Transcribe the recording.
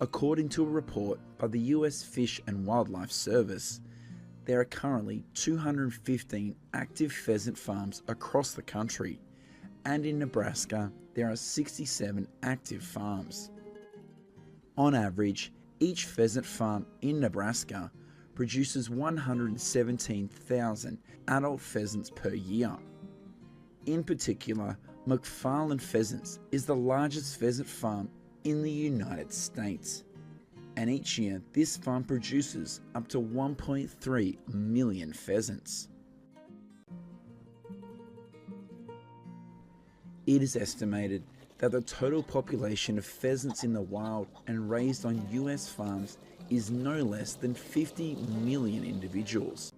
According to a report by the US Fish and Wildlife Service, there are currently 215 active pheasant farms across the country, and in Nebraska there are 67 active farms. On average, each pheasant farm in Nebraska produces 117,000 adult pheasants per year. In particular, McFarland Pheasants is the largest pheasant farm in the United States, and each year this farm produces up to 1.3 million pheasants. It is estimated that the total population of pheasants in the wild and raised on US farms is no less than 50 million individuals.